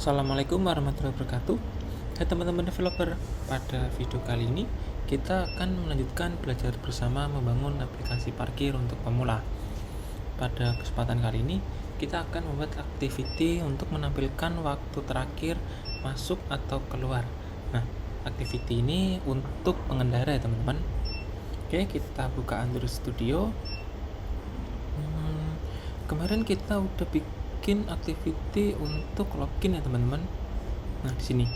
Assalamualaikum warahmatullahi wabarakatuh. Hai teman-teman developer, pada video kali ini kita akan melanjutkan belajar bersama membangun aplikasi parkir untuk pemula. Pada kesempatan kali ini kita akan membuat activity untuk menampilkan waktu terakhir masuk atau keluar. Nah, activity ini untuk pengendara ya teman-teman. Oke, kita buka Android Studio. Kemarin kita udah bikin activity untuk login ya teman-teman. Nah, di sini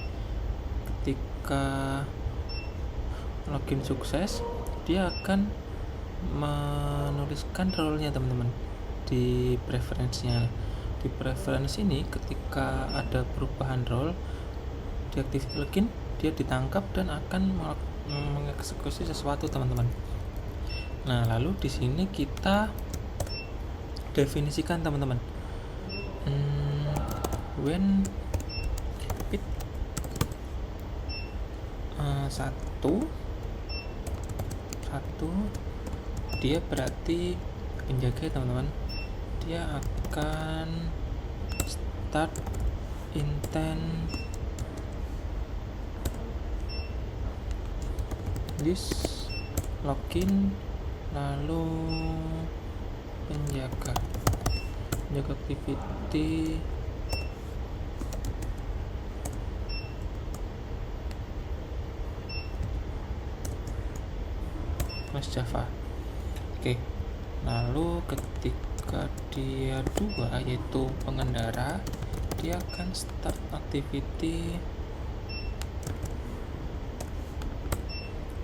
ketika login sukses, dia akan menuliskan role-nya teman-teman di preferensinya. Di preferensi ini ketika ada perubahan role di activity login, dia ditangkap dan akan mengeksekusi sesuatu teman-teman. Nah, lalu di sini kita definisikan teman-teman. When it satu dia berarti penjaga teman-teman. Dia akan start intent this login, lalu penjaga activity plus Java. Oke, lalu ketika dia dua yaitu pengendara, dia akan start activity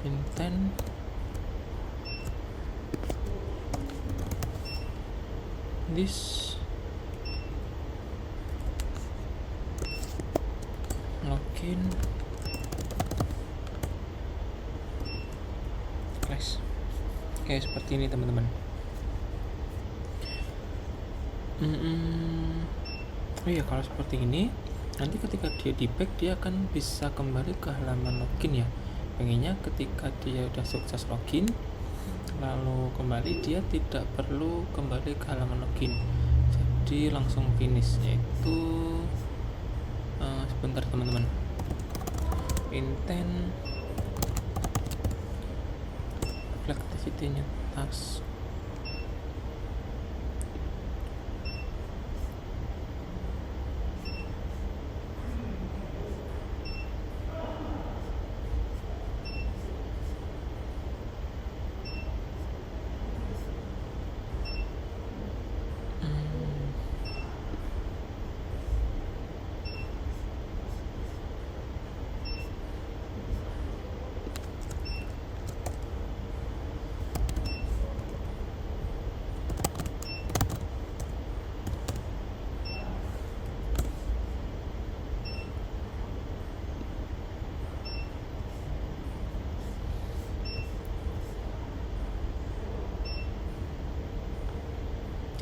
intent this login class. Oke, seperti ini teman-teman. Oh iya, kalau seperti ini nanti ketika dia di back dia akan bisa kembali ke halaman login ya. Pengennya ketika dia udah sukses login lalu kembali, dia tidak perlu kembali ke halaman login, jadi langsung finish, yaitu sebentar teman-teman, intent activity-nya task.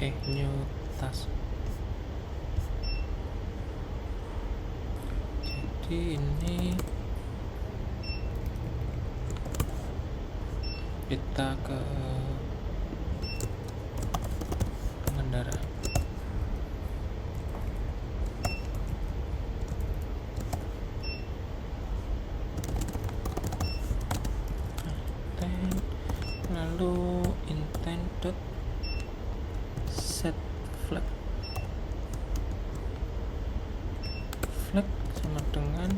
Oke, new task. Jadi ini kita ke pengendara. Lalu intent dot set flag sama dengan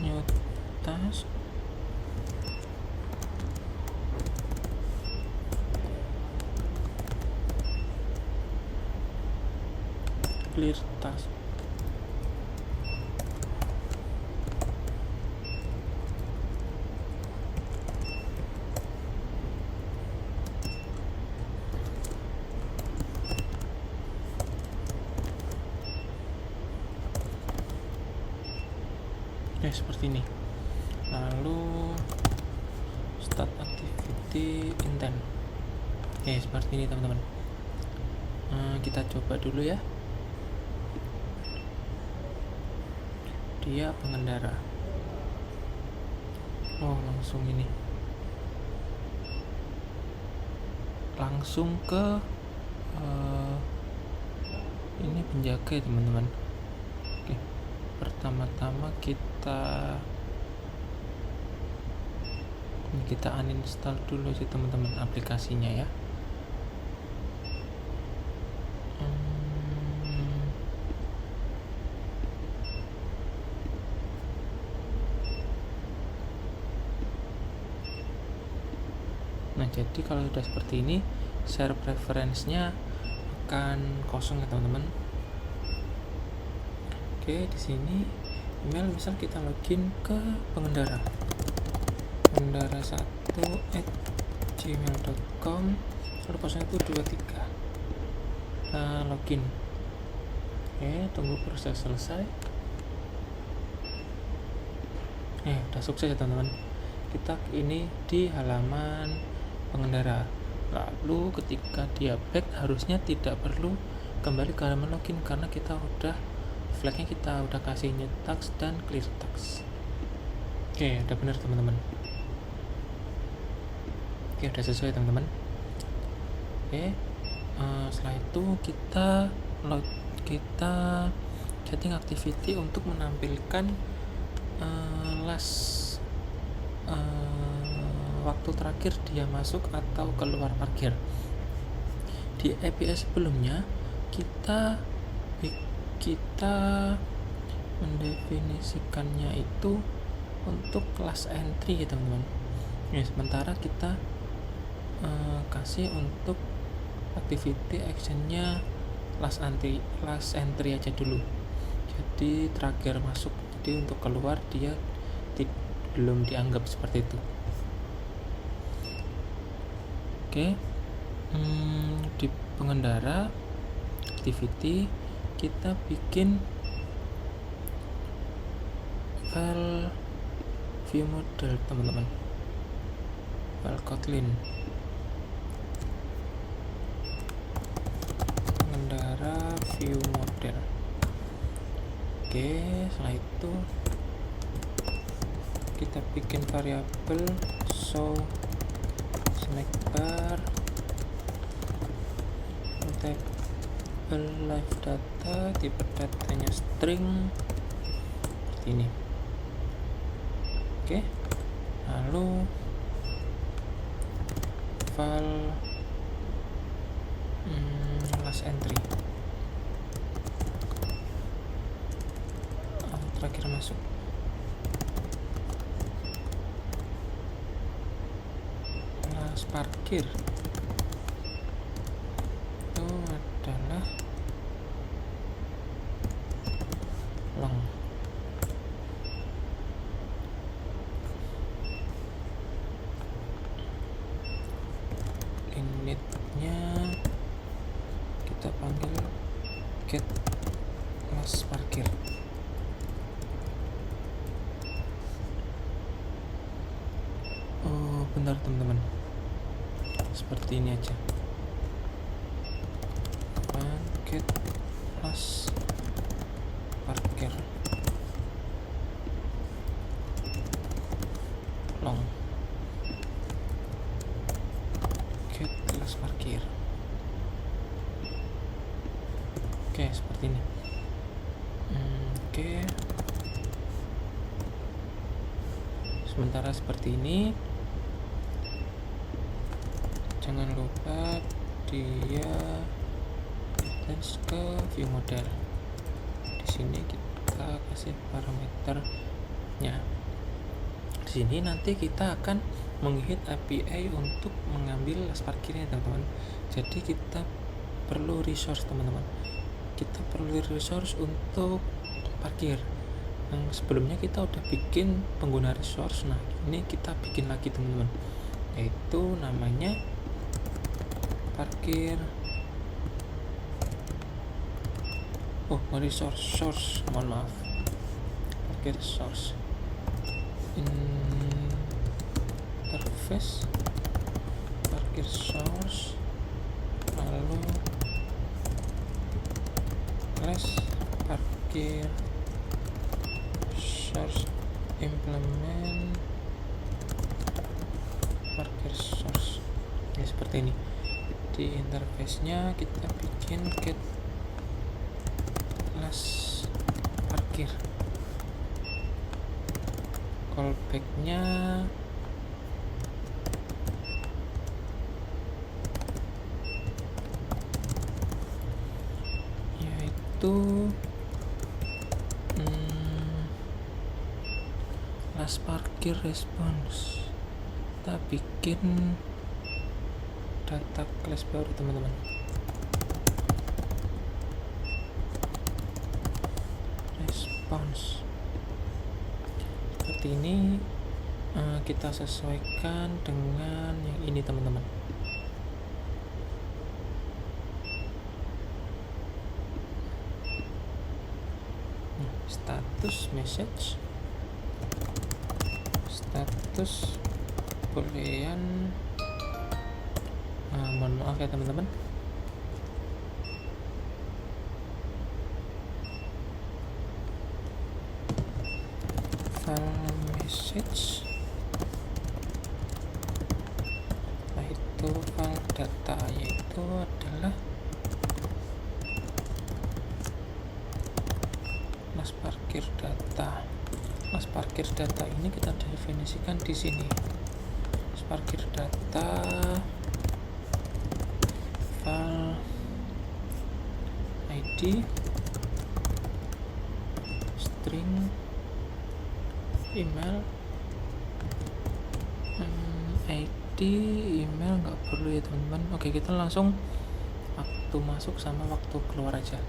new task clear task. Seperti ini. Lalu start activity intent. Seperti ini teman-teman. Kita coba dulu ya. Dia pengendara. Oh, langsung ini. Langsung ke ini penjaga ya teman-teman. Oke, pertama-tama kita uninstall dulu sih teman-teman aplikasinya ya. Nah, jadi kalau sudah seperti ini, share preference-nya akan kosong ya teman-teman. Oke, di sini email misal kita login ke pengendara 1@gmail.com, lalu password itu 23. Login. Oke, tunggu proses selesai. Udah sukses ya teman-teman. Kita ini di halaman pengendara. Lalu ketika dia back, harusnya tidak perlu kembali ke halaman login karena kita udah flagnya kita udah kasih new task dan clear task. Oke, udah benar teman-teman. Oke, udah sesuai teman-teman. Oke, setelah itu kita setting activity untuk menampilkan waktu terakhir dia masuk atau keluar parkir. Di API sebelumnya kita mendefinisikannya itu untuk last entry ya teman-teman. Sementara kita kasih untuk activity actionnya last entry aja dulu. Jadi terakhir masuk, jadi untuk keluar dia belum dianggap seperti itu. Oke, di pengendara activity kita bikin file view model teman-teman, file Kotlin pengendara view model. Oke, setelah itu kita bikin variabel show snack bar table live data, tipe datanya string seperti ini. Oke, lalu file last entry terakhir masuk. Last parkir itu adalah long. Initnya kita panggil get last parkir. Bentar teman-teman, seperti ini aja. Get last parkir long, get last parkir. Oke, seperti ini. Oke, sementara seperti ini. Jangan lupa dia attach ke view model. Di sini kita kasih parameternya. Di sini nanti kita akan menghit API untuk mengambil last parkirnya teman-teman. Jadi kita perlu resource teman-teman. Kita perlu resource untuk parkir. Yang sebelumnya kita udah bikin pengguna resource. Nah, ini kita bikin lagi teman-teman. Yaitu namanya parkir source, mohon maaf, parkir source interface parkir source, lalu class parkir source implement parkir source. Ya, seperti ini. Di interface-nya kita bikin get kelas parkir. Callback-nya yaitu kelas parkir response. Kita bikin data class baru teman-teman. Response seperti ini. Kita sesuaikan dengan yang ini teman-teman. Status message, status boolean. Mohon maaf ya teman-teman. File message, nah itu file data, yaitu adalah kelas parkir data. Kelas parkir data ini kita definisikan di sini. Kelas parkir data file ID string email. ID email nggak perlu ya teman-teman. Oke, kita langsung waktu masuk sama waktu keluar aja.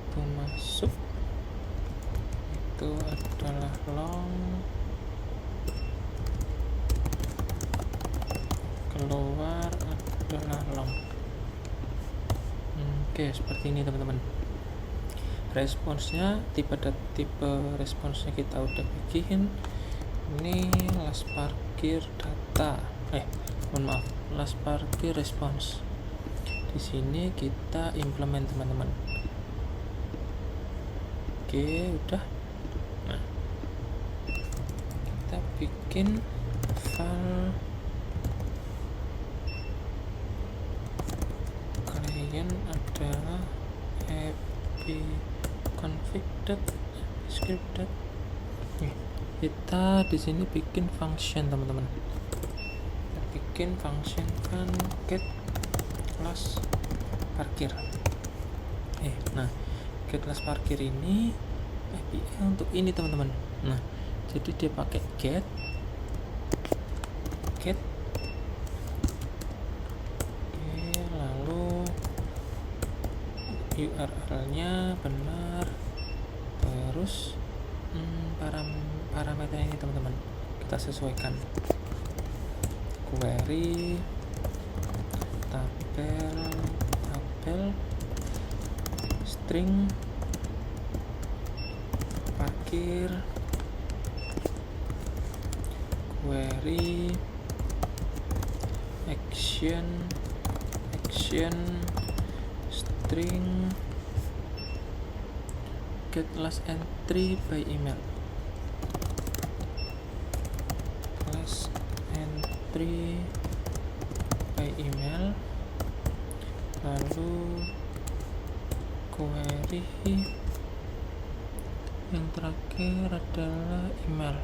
Waktu masuk itu adalah long, keluar adalah long. Oke, seperti ini teman-teman. Responsnya tipe responsnya kita udah bikin. Ini kelas parkir data. Mohon maaf, kelas parkir response. Di sini kita implement teman-teman. Oke, udah. Nah, kita bikin file client adalah config.script. Kita di sini bikin function teman-teman. Kita bikin function kan get kelas parkir. Nah, get kelas parkir ini API untuk ini teman-teman. Nah, jadi dia pakai get lalu URL-nya benar, terus parameter ini teman-teman kita sesuaikan. Query tabel string parkir, query action string get last entry by email. Last entry by email, lalu query yang terakhir adalah email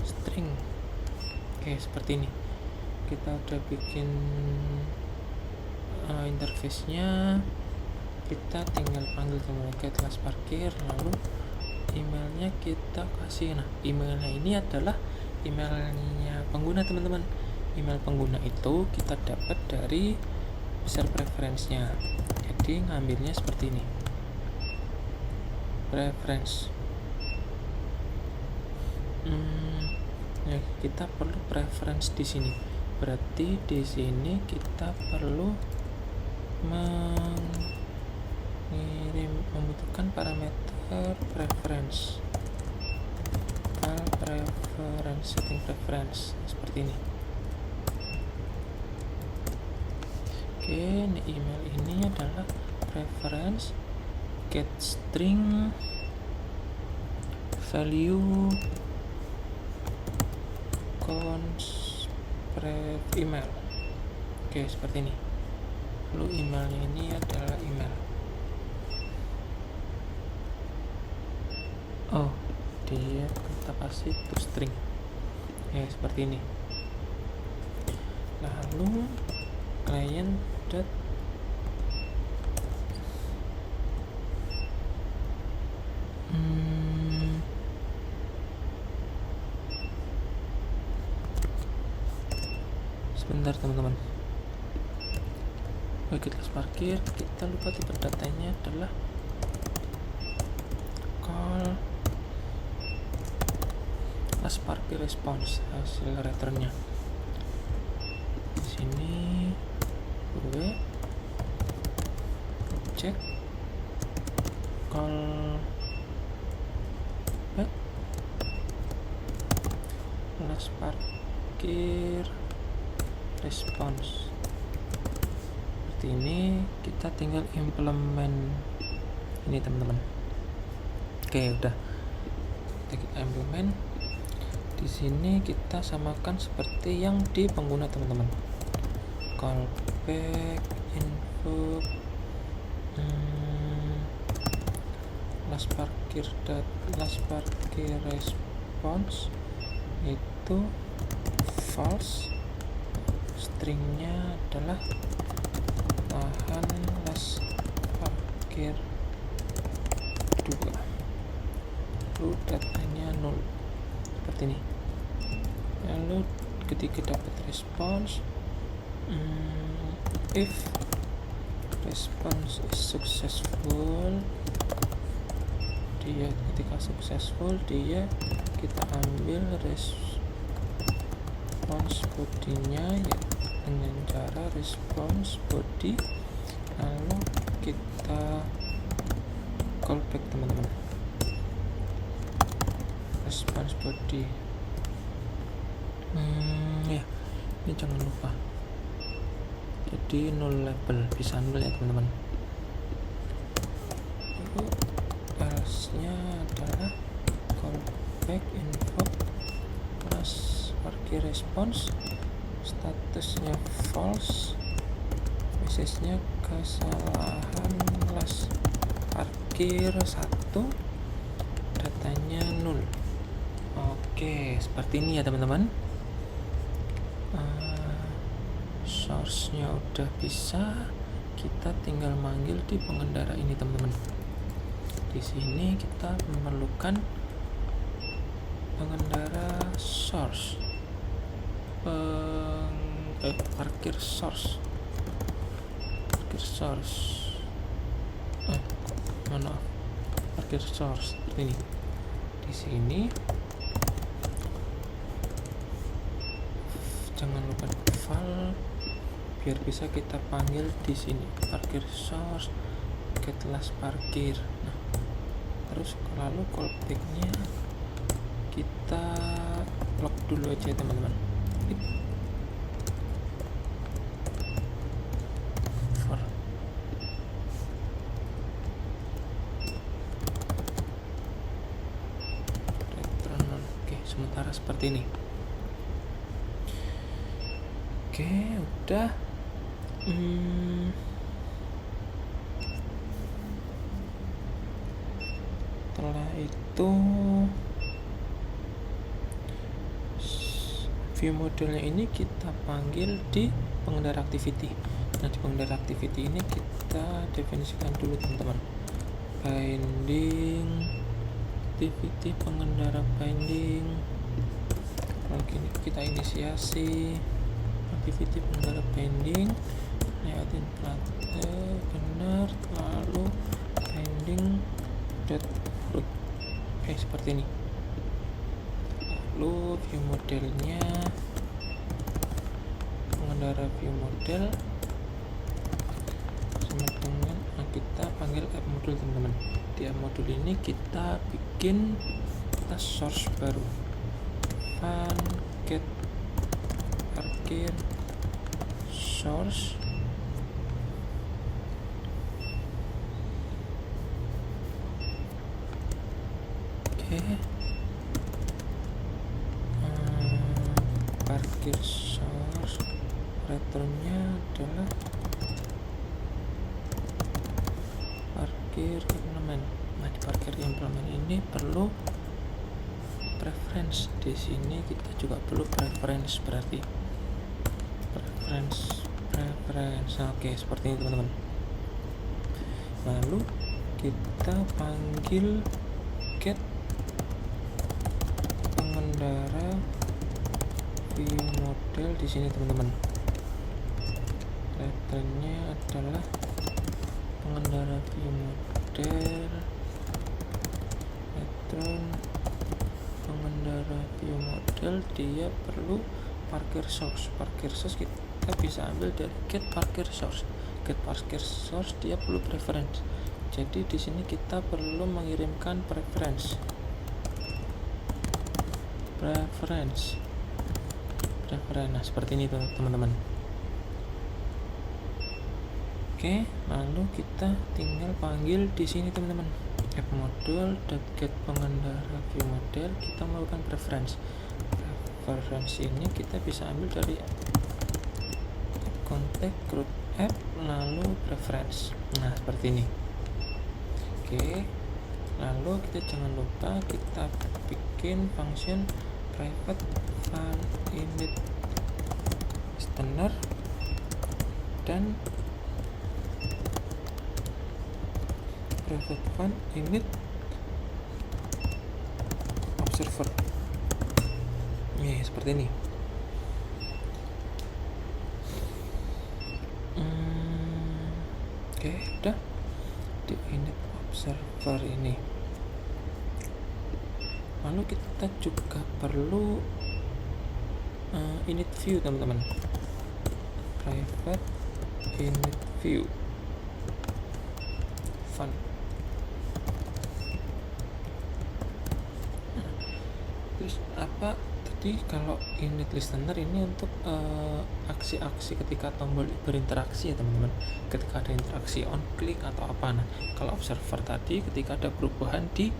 string. Oke, seperti ini. Kita udah bikin interface-nya. Kita tinggal panggil get kelas parkir, lalu emailnya kita kasih. Nah, emailnya ini adalah emailnya pengguna teman-teman. Email pengguna itu kita dapat dari user preference-nya. Jadi ngambilnya seperti ini, preference. Ya, kita perlu preference di sini. Berarti di sini kita perlu membutuhkan parameter preference. Setting preference seperti ini. Oke, ini email ini adalah preference get string value constraint email. Oke, seperti ini. Lalu emailnya ini adalah email. Oh, dia kita kasih toString. Ya, seperti ini. Lalu client dot sebentar teman-teman. Bagi kelas parkir kita lupa tipe datanya adalah call kelas parkir response, hasil returnnya di sini gue cek call back kelas parkir response. Seperti ini, kita tinggal implement ini teman-teman. Oke, udah kita implement. Di sini kita samakan seperti yang di pengguna teman-teman. Callback info last parkir response itu false, stringnya adalah tahan last parkir 2, lalu datanya 0 seperti ini. Lalu ketika dapat response, if response is successful, dia ketika successful dia kita ambil response body-nya ya, dengan cara response body, lalu kita callback teman-teman, response body. Ya, ini jangan lupa jadi null label, bisa null ya teman-teman. Else nya adalah callback info plus parkir response, statusnya false, message-nya kesalahan last parkir 1, datanya 0. Oke, seperti ini ya teman-teman. Source-nya udah bisa, kita tinggal manggil di pengendara ini teman-teman. Di sini kita memerlukan pengendara source, parkir source, parkir source ini. Di sini jangan lupa file biar bisa kita panggil di sini parkir source get last parkir. Nah, terus lalu callback-nya kita log dulu aja teman-teman. For return. Oke, sementara seperti ini. Oke, udah. Setelah itu view modelnya ini kita panggil di pengendara activity. Nah, di pengendara activity ini kita definisikan dulu teman-teman, binding activity pengendara binding. Oke, kita inisiasi activity pengendara binding, lewatin plate benar, lalu binding dot root. Seperti ini. Lalu view modelnya pengendara view model sama dengan kita panggil app module teman-teman. Di app module ini kita bikin source baru, fun get parkir source. Oke, parkir source, returnnya adalah parkir implement. Nah, di parkir implement ini perlu preference. Di sini kita juga perlu preference, berarti preference. Oke, seperti ini teman-teman. Lalu kita panggil get pengendara view model di sini teman-teman. Letternya adalah pengendara view model, return pengendara view model, dia perlu parkir source. Parkir source kita bisa ambil dari get parkir source. Get parkir source dia perlu preference. Jadi di sini kita perlu mengirimkan preference. Nah, seperti ini teman-teman. Oke, lalu kita tinggal panggil di sini teman-teman. App model get pengendara view model, kita melakukan preference. Preference ini kita bisa ambil dari contact root app lalu preference. Nah, seperti ini. Oke, lalu kita jangan lupa kita bikin function private fun init listener dan private fun init observer. Nih, seperti ini. Oke, udah di init observer ini. Lalu kita juga perlu init view teman-teman. Private init view fun. Terus apa tadi, kalau init listener ini untuk aksi-aksi ketika tombol berinteraksi ya teman-teman, ketika ada interaksi on click atau apa. Nah, kalau observer tadi ketika ada perubahan di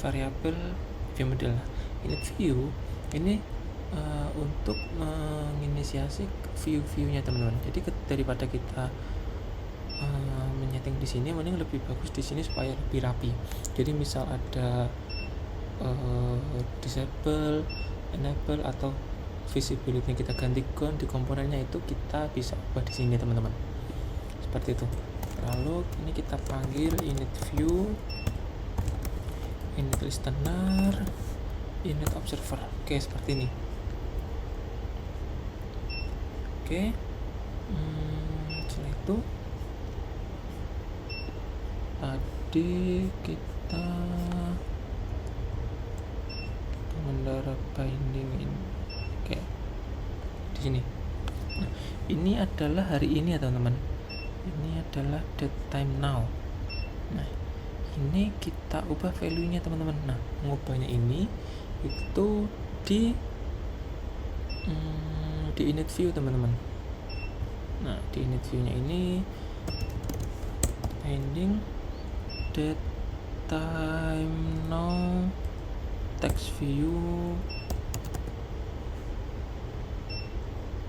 variabel view model. Nah, init view ini untuk menginisiasi view-nya teman-teman. Jadi daripada kita menyeting di sini, mending lebih bagus di sini supaya lebih rapi. Jadi misal ada disable, enable atau visibility yang kita gantikan di komponennya, itu kita bisa ubah di sini teman-teman. Seperti itu. Lalu ini kita panggil init view, init listener, init observer. Oke, seperti ini. Oke, setelah itu tadi kita pengendara binding ini. Oke, di sini. Nah, ini adalah hari ini ya teman-teman. Ini adalah date time now. Nah, ini kita ubah value-nya teman-teman. Nah, mengubahnya ini itu di init view teman-teman. Nah, di init view-nya ini binding date time now text view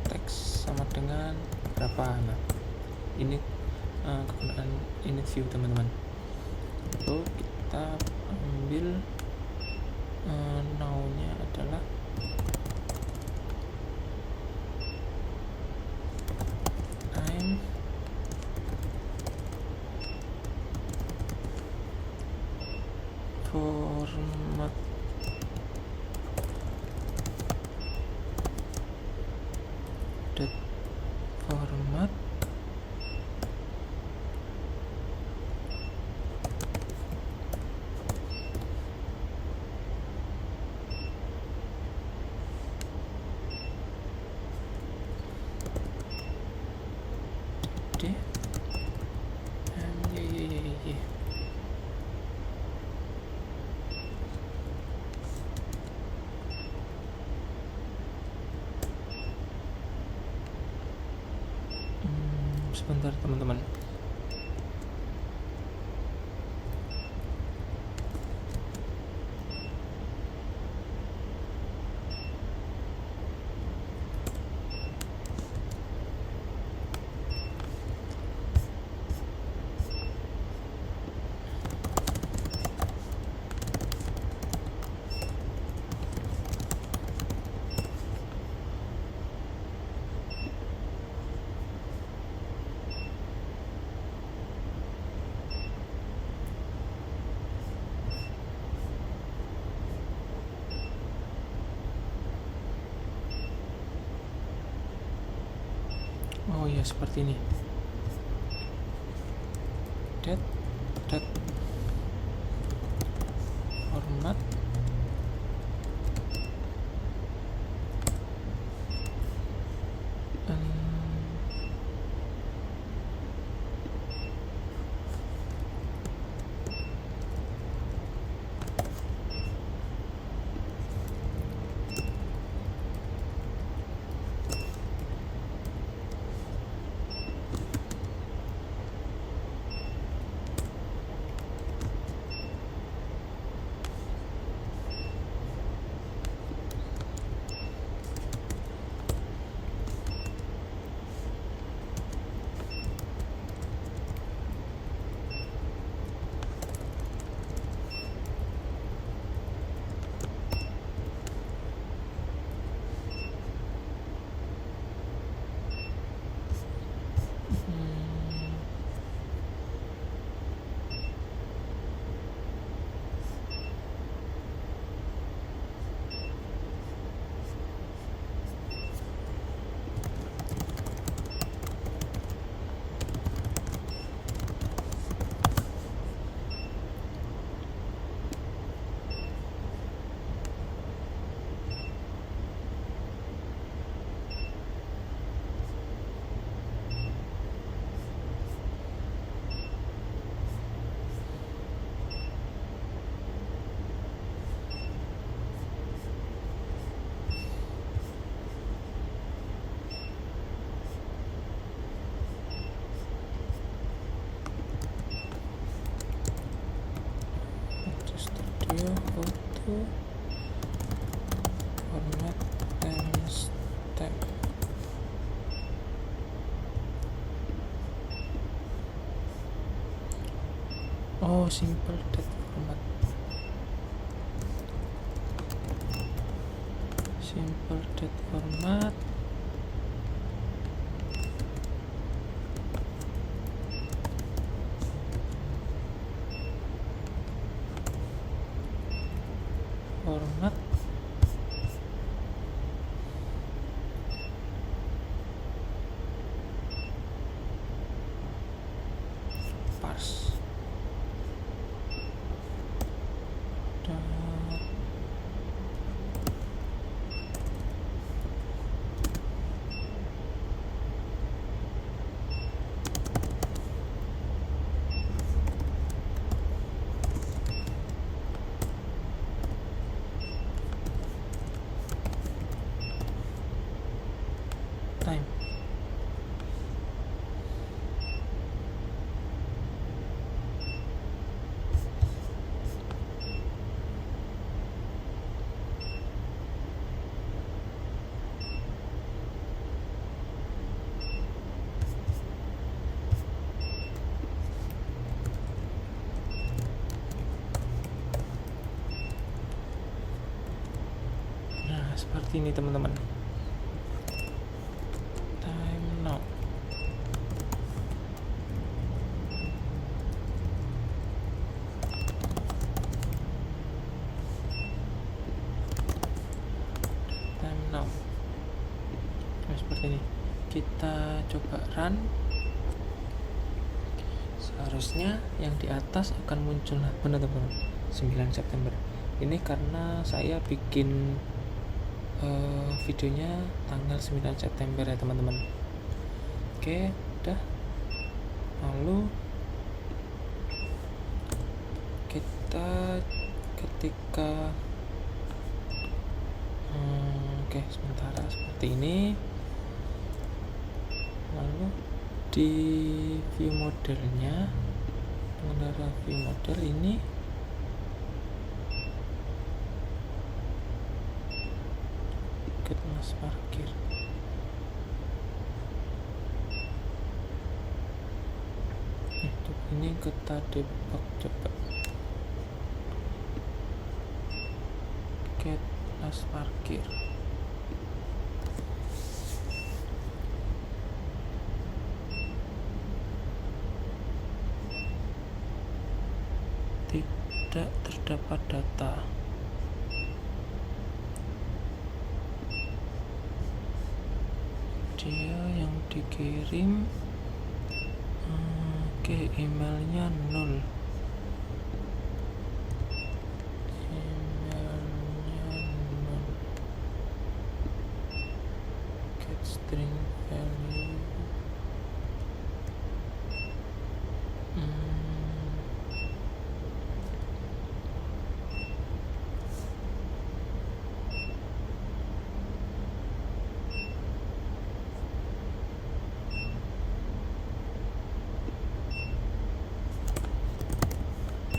text sama dengan berapa. Nah, ini kegunaan init view teman-teman. Lalu kita ambil now-nya adalah time format date format D sebentar teman-teman. Oh ya, seperti ini. Date format studio foto format timestamp. Oh, simple date format. Simple date format. Format parse time. Nah, seperti ini teman-teman. Time now. Time now. Nah, seperti ini. Kita coba run. Seharusnya yang di atas akan muncul benar teman-teman 9 September. Ini karena saya bikin videonya tanggal 9 September ya teman-teman. Oke, udah. Lalu kita ketika oke, sementara seperti ini. Lalu di view modelnya, pengendara view model ini mas parkir. Ini kita debug coba. Get mas parkir. Tidak terdapat data. Dia yang di dikirim. Oke, emailnya 0. Get string value.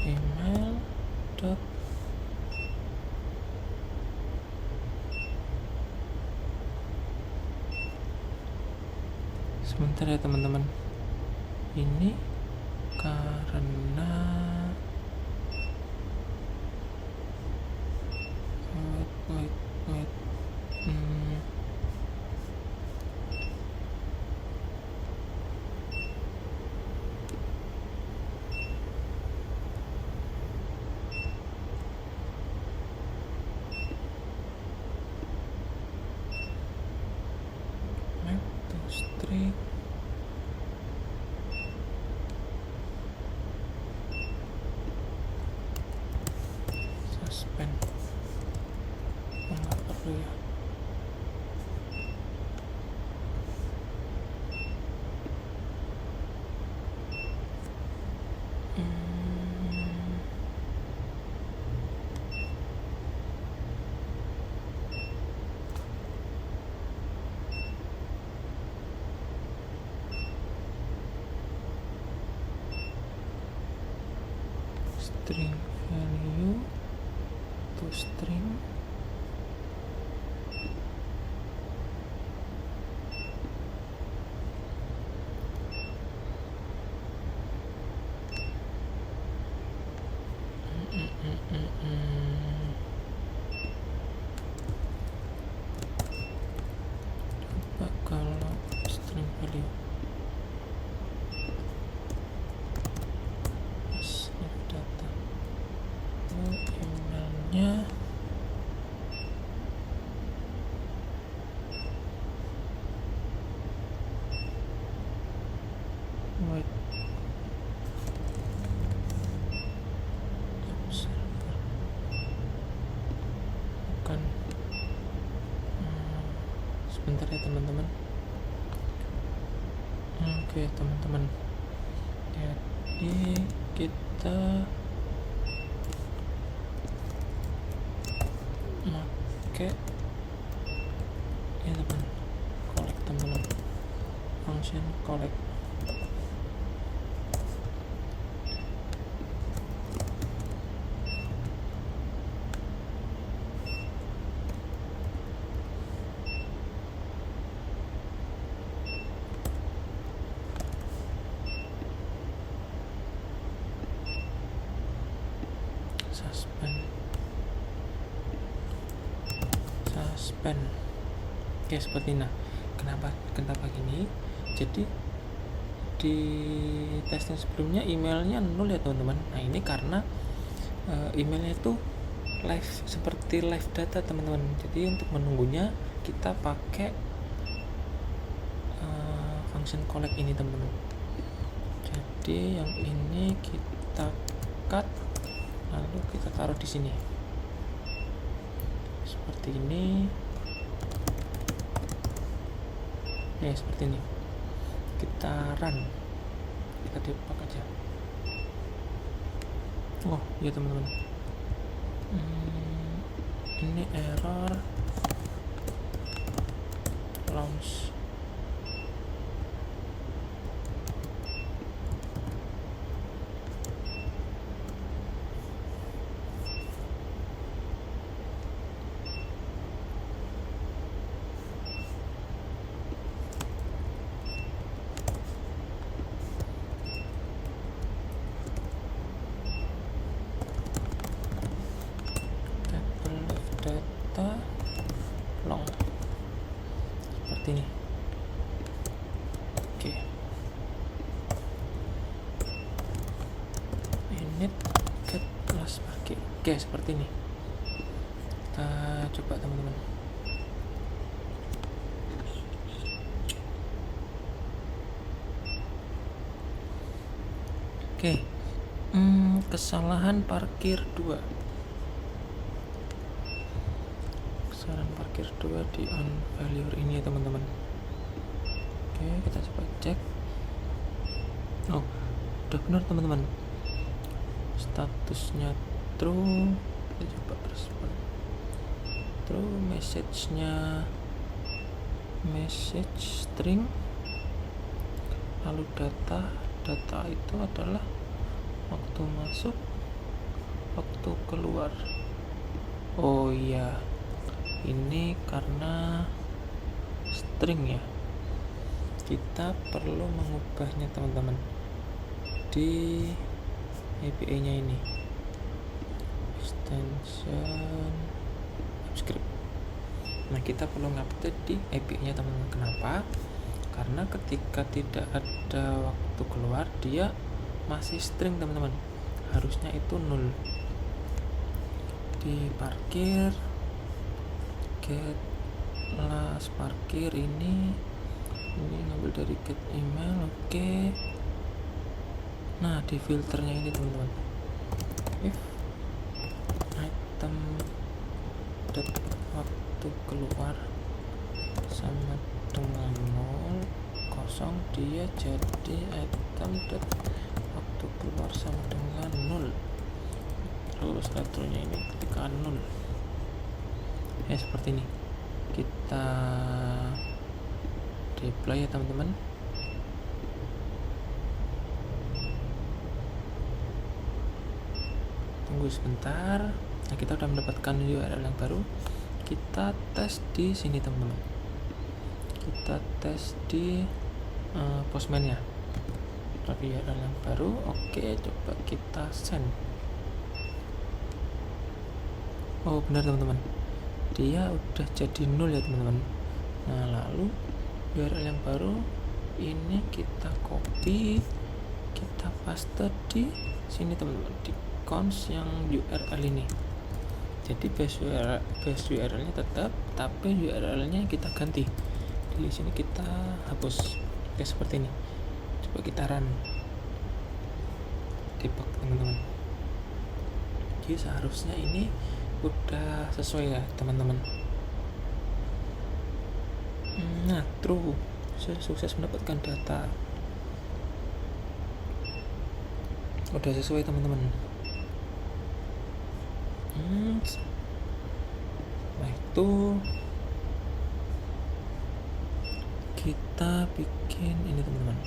Email dot sebentar ya teman-teman, ini karena wait map to string suspend. Nggak perlu ya. String value to string coba kalau string value data emailnya wait observer bukan. Sebentar ya teman-teman. Oke teman-teman, jadi kita pakai ya teman, collect teman-teman, function collect. Suspend. Oke, seperti ini. Kenapa gini? Jadi di testing sebelumnya emailnya 0 ya teman-teman. Nah ini karena emailnya itu live, seperti live data teman-teman. Jadi untuk menunggunya kita pakai function collect ini teman-teman. Jadi yang ini kita cut, lalu kita taruh di sini seperti ini ya, seperti ini. Kita run, kita debug aja. Oh ya teman-teman, ini error launch. Data long seperti ini. Oke, init get last pakai. Oke, seperti ini. Kita coba teman-teman. Oke, kesalahan parkir 2. Kesalahan parkir 2 di on failure ini ya teman-teman. Oke, kita coba cek. Oh, udah benar teman-teman. Statusnya true. Kita coba respon. True, message-nya message string. Lalu data itu adalah waktu masuk, waktu keluar. Oh iya, ini karena string ya, kita perlu mengubahnya teman-teman di API nya ini, extension script. Nah, kita perlu ngupdate di API nya teman-teman. Kenapa? Karena ketika tidak ada waktu keluar, dia masih string teman-teman, harusnya itu 0. Di parkir get last parkir ini ngambil dari get email. Oke. Nah, di filternya ini teman-teman, if item dot waktu keluar sama dengan 0 kosong, dia jadi item dot waktu keluar sama dengan 0. Terus return-nya ini ketika 0 ya, seperti ini. Kita deploy ya teman-teman. Tunggu sebentar. Nah, kita sudah mendapatkan URL yang baru. Kita tes di sini teman-teman. Kita tes di Postman-nya. Tapi URL yang baru. Oke, coba kita send. Oh, benar teman-teman, dia udah jadi 0 ya teman-teman. Nah, lalu URL yang baru ini kita copy, kita paste di sini teman-teman, di cons yang URL ini. Jadi base URL-nya tetap, tapi URL-nya kita ganti. Di sini kita hapus. Oke, seperti ini. Coba kita run. Debug teman-teman. Jadi seharusnya ini udah sesuai ya teman-teman. Nah, true, saya sukses mendapatkan data. Udah sesuai teman-teman. Nah, itu kita bikin ini teman-teman.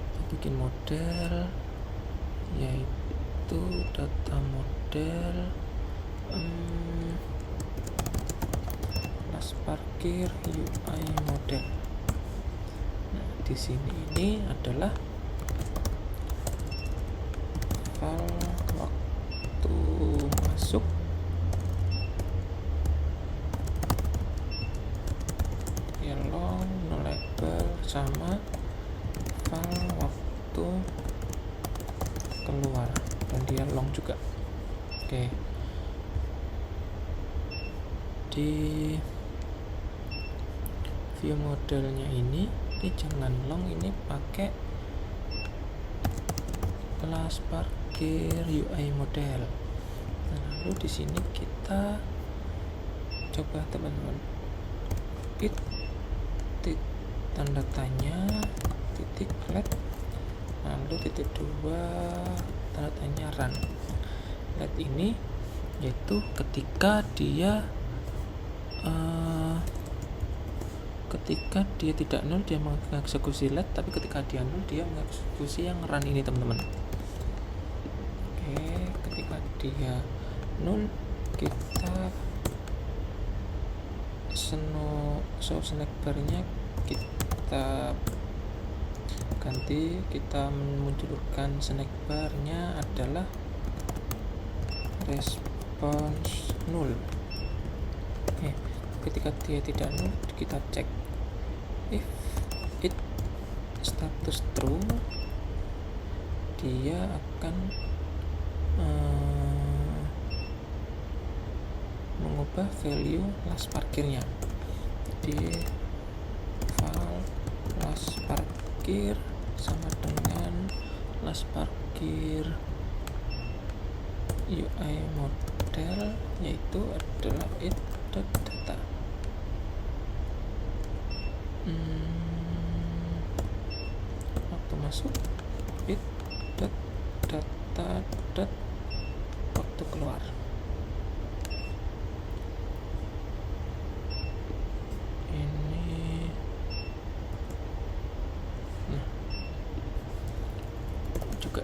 Kita bikin model, yaitu data model kelas parkir UI model. Nah, di sini ini adalah file waktu masuk, long, no label, sama file waktu keluar, dan dia long juga. Oke. Di view modelnya ini jangan long, ini pakai kelas parkir UI model. Nah, lalu di sini kita coba teman-teman, tanda tanya titik let, lalu titik 2 tanda tanya run. Let ini yaitu ketika dia tidak 0 dia mengeksekusi let, tapi ketika dia 0 dia mengeksekusi yang run ini teman-teman. Oke, ketika dia 0 kita show snack bar-nya kita ganti, kita memunculkan snack bar-nya adalah response 0. Oke, ketika dia tidak 0 kita cek if it status true, dia akan mengubah value last parkirnya di file last parkir sama dengan las parkir UI model, yaitu adalah it.data. Waktu masuk it.data, waktu keluar. Ini juga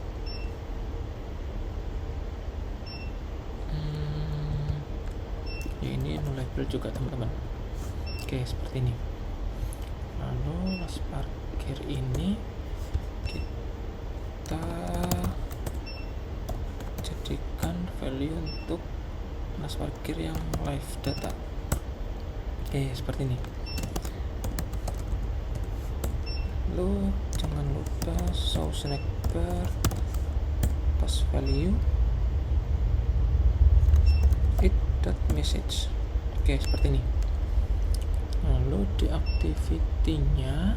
ya, ini no label juga teman-teman. Oke, seperti ini. Lalu las parkir ini kita jadikan value untuk las parkir yang live data. Oke, seperti ini. Lalu jangan lupa show snack bar pass value it.message. Oke, seperti ini. Lalu di activity-nya,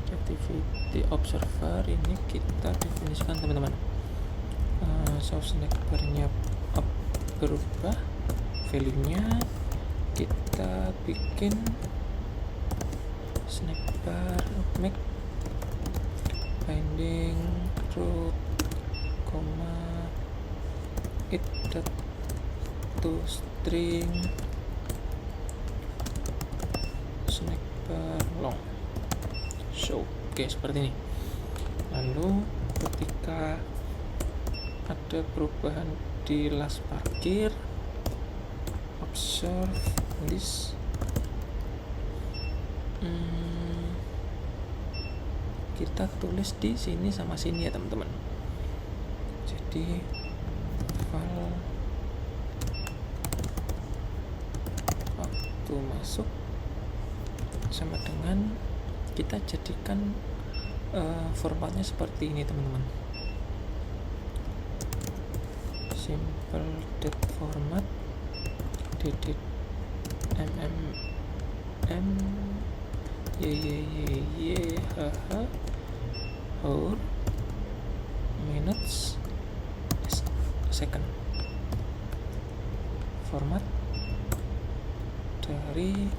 di activity observer ini kita definisikan teman-teman. Show snack bar-nya berubah, value-nya kita bikin snack bar make binding root, it.toString snack bar long show. Oke, seperti ini. Lalu ketika ada perubahan di las parkir, observe list, kita tulis di sini sama sini ya teman-teman. Jadi file waktu masuk sama dengan, kita jadikan formatnya seperti ini teman-teman. Simple date format hour minutes second. Format dari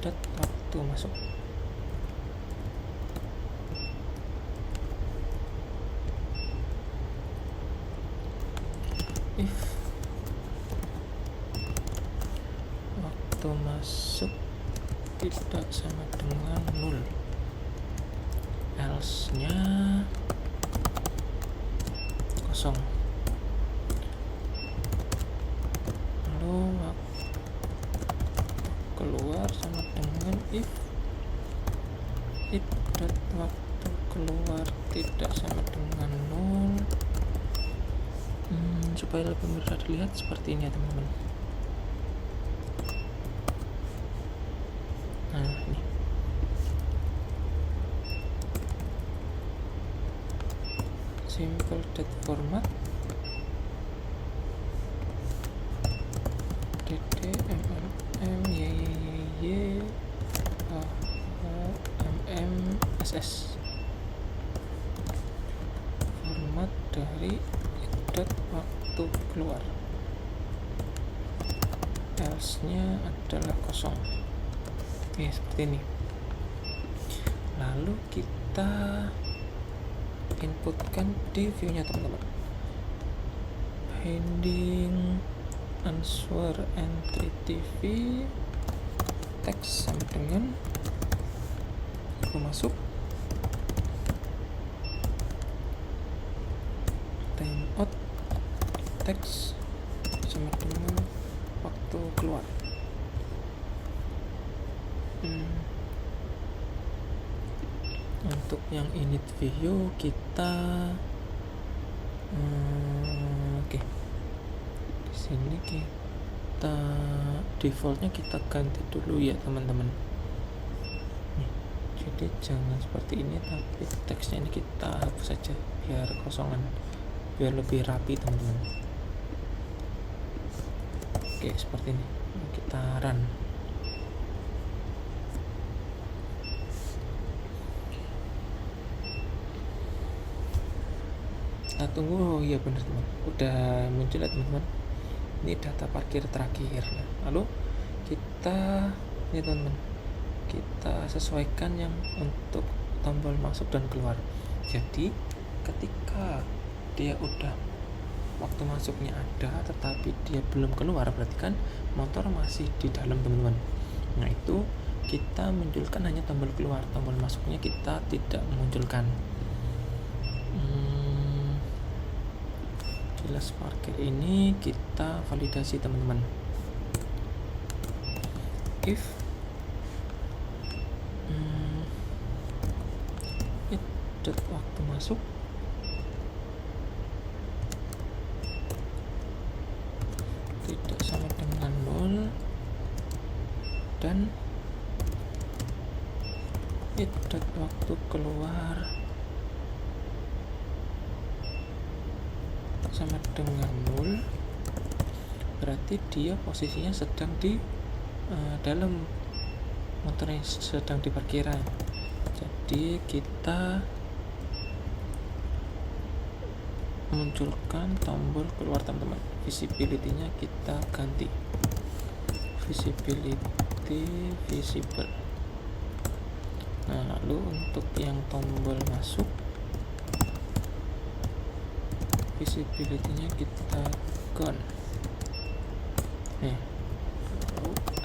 waktu masuk. If waktu masuk tidak sama dengan 0, else nya kosong. Lalu waktu keluar sama dengan if waktu keluar tidak sama dengan 0. Supaya lebih mudah dilihat seperti ini ya teman-teman. Nah, ini simple date format mmm format dari waktu keluar, else nya adalah kosong. Oke, seperti ini. Lalu kita inputkan di view nya teman-teman. Binding answer entry tv text sama dengan aku masuk, timeout text sama dengan waktu keluar. Untuk yang init view kita oke. Di sini kita defaultnya kita ganti dulu ya teman-teman. Jadi jangan seperti ini, tapi teksnya ini kita hapus saja biar kosongan, biar lebih rapi teman-teman. Oke, seperti ini. Kita run. Kita tunggu. Oh iya benar teman, udah muncul ya teman-teman, ini data parkir terakhir. Nah, lalu kita ini teman-teman, kita sesuaikan yang untuk tombol masuk dan keluar. Jadi ketika dia udah waktu masuknya ada tetapi dia belum keluar, berarti kan motor masih di dalam teman-teman. Nah itu kita munculkan hanya tombol keluar, tombol masuknya kita tidak munculkan. Jelas parkir ini kita validasi teman-teman. If waktu masuk tidak sama dengan 0 dan waktu keluar sama dengan 0, berarti dia posisinya sedang di dalam, motornya sedang di parkiran. Jadi kita munculkan tombol keluar teman-teman. Visibility-nya kita ganti visible. Nah lalu untuk yang tombol masuk, visibility-nya kita on. Nih,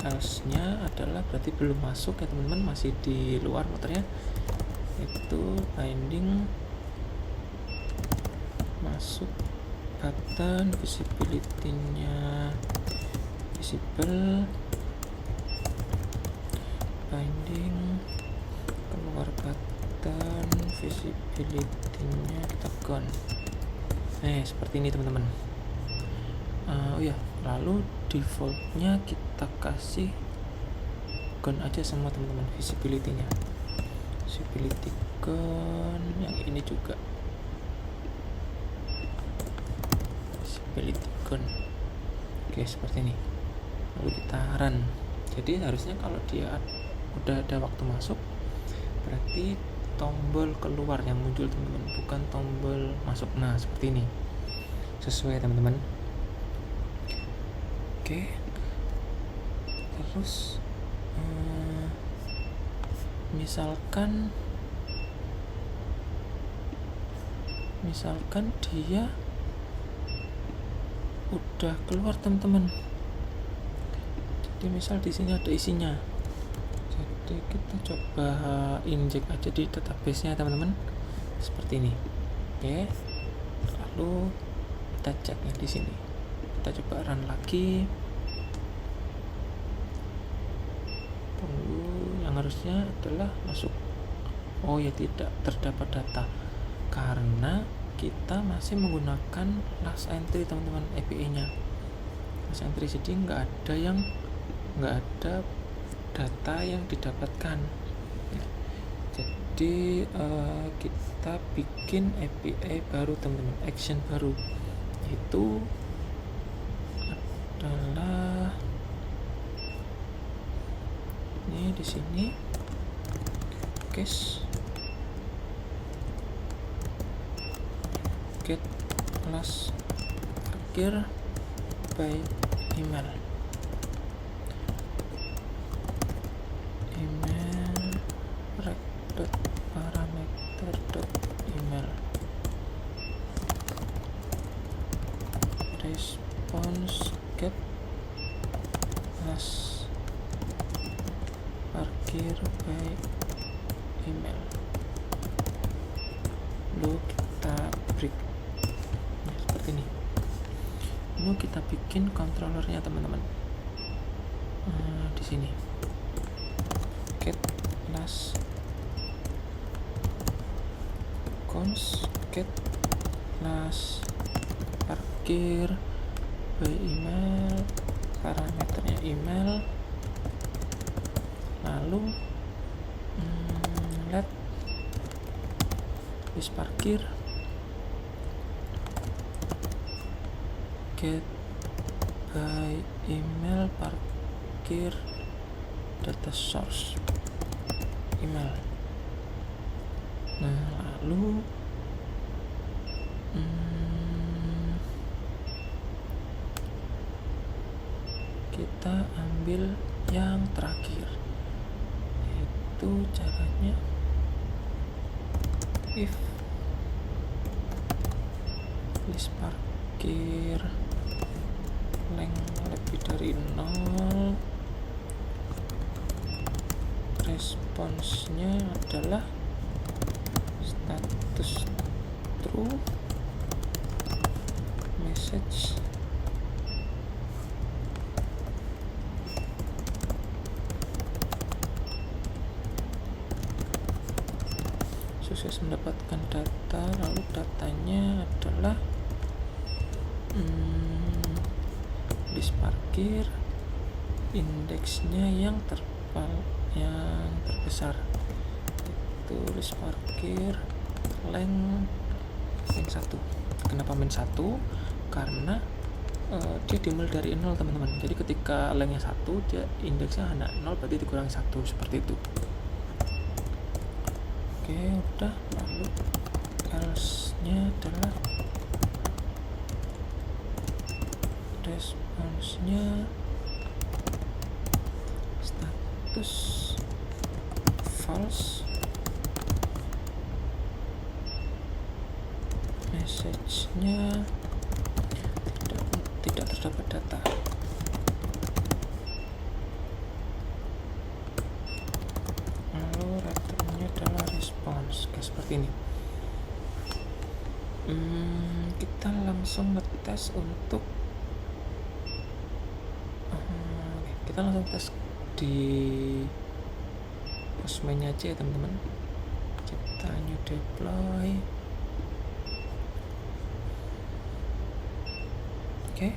else-nya adalah berarti belum masuk ya teman-teman, masih di luar motornya. Itu binding masuk button, visibility-nya visible, binding keluar button, visibility-nya kita gone. Seperti ini teman-teman. Oh ya, lalu defaultnya kita kasih gone aja semua teman-teman, visibility-nya. Visibility gone, yang ini juga visibility gone. Oke, seperti ini. Lalu kita run. Jadi harusnya kalau dia udah ada waktu masuk, berarti tombol keluar yang muncul teman-teman, bukan tombol masuk. Nah seperti ini, sesuai teman-teman. Oke, terus misalkan dia udah keluar teman-teman. Jadi misal di sini ada isinya, jadi kita coba inject aja di database-nya teman-teman, seperti ini. Oke, lalu kita cek ya di sini. Kita coba run lagi. Tunggu, yang harusnya adalah masuk. Oh ya, tidak terdapat data karena kita masih menggunakan last entry teman-teman, API-nya last entry, jadi nggak ada data yang didapatkan. Jadi kita bikin API baru teman-teman, action baru, itu adalah ini di sini, case get class parkir by email rec.parameter.email response get class parkir by email. Lalu kita break. Nah, seperti ini. Lalu kita bikin controllernya teman-teman. Di sini get class cons get class parkir by email, parameternya email. Lalu let this parkir get by email parkir data source email. Nah lalu kita ambil yang terakhir. Itu caranya if list parkir length lebih dari 0, responsnya adalah status true, message sukses mendapatkan data, lalu datanya adalah list parkir indeksnya yang terbesar, itu list parkir length min 1. Kenapa min 1? Karena dia dimulai dari 0 teman-teman, jadi ketika lengthnya 1 dia indeksnya hanya 0, berarti dikurangi 1, seperti itu. Oke, udah. Lalu else nya adalah responsnya status false, message-nya tidak terdapat data. Lalu return-nya adalah response. Oke, seperti ini. Kita langsung ngetes untuk kita langsung tes di Postman-nya aja ya teman-teman. Kita new deploy. Oke,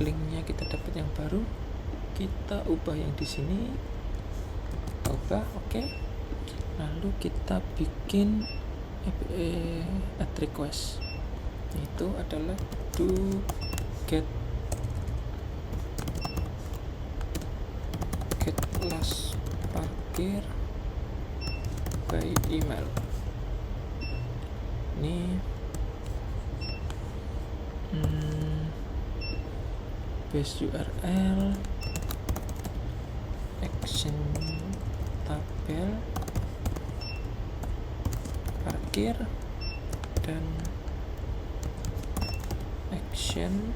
linknya kita dapat yang baru, kita ubah yang di sini, ubah. Oke, lalu kita bikin add request, itu adalah do get last parkir by email. Ini base URL, action tabel parkir, dan action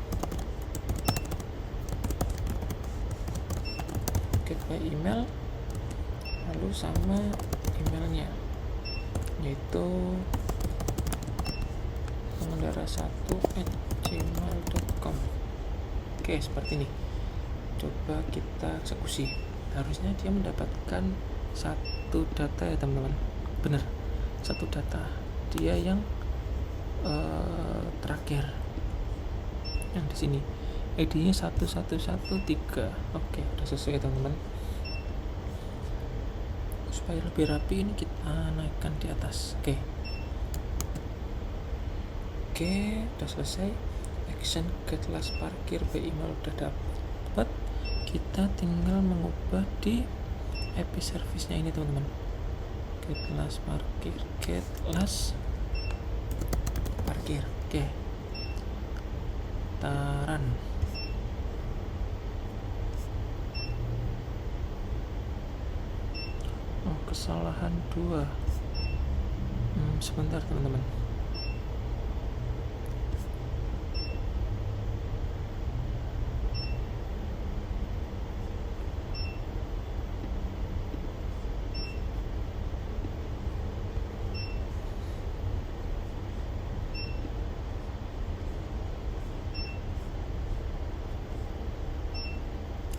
get by email, lalu sama emailnya, yaitu pengendara1@gmail.com. Oke, seperti ini. Coba kita eksekusi. Harusnya dia mendapatkan satu data ya teman-teman. Bener, satu data. Dia yang terakhir, yang di sini. ID-nya 1113. Oke, udah sesuai teman-teman. Supaya lebih rapi, ini kita naikkan di atas. Oke, udah selesai. Action get last parkir by email udah dapat. Kita tinggal mengubah di IP service-nya ini teman-teman. Get last parkir, get last parkir. Oke, taran. Kesalahan 2. Sebentar teman-teman.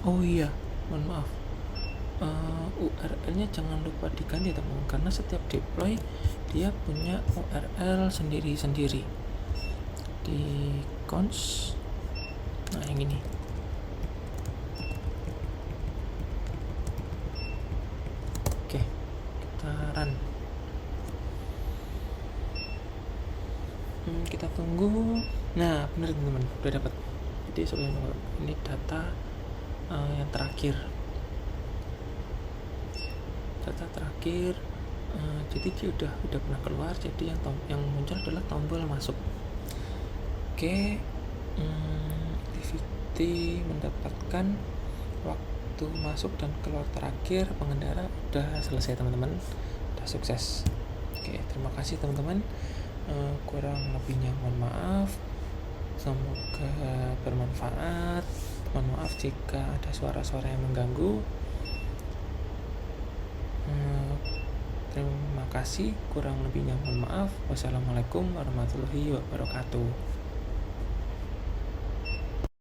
Oh iya, mohon maaf. URL-nya jangan lupa diganti teman-teman, karena setiap deploy dia punya URL sendiri-sendiri di cons. Nah, yang ini. Oke, kita run. Kita tunggu. Nah, benar teman-teman, udah dapat. Jadi sebenarnya ini data yang terakhir. Jadi dia udah pernah keluar, jadi yang muncul adalah tombol masuk. Oke, berarti mendapatkan waktu masuk dan keluar terakhir pengendara udah selesai teman-teman, udah sukses. Oke, terima kasih teman-teman. Kurang lebihnya mohon maaf. Semoga bermanfaat. Mohon maaf jika ada suara-suara yang mengganggu. Terima kasih, kurang lebihnya mohon maaf. Wassalamualaikum warahmatullahi wabarakatuh.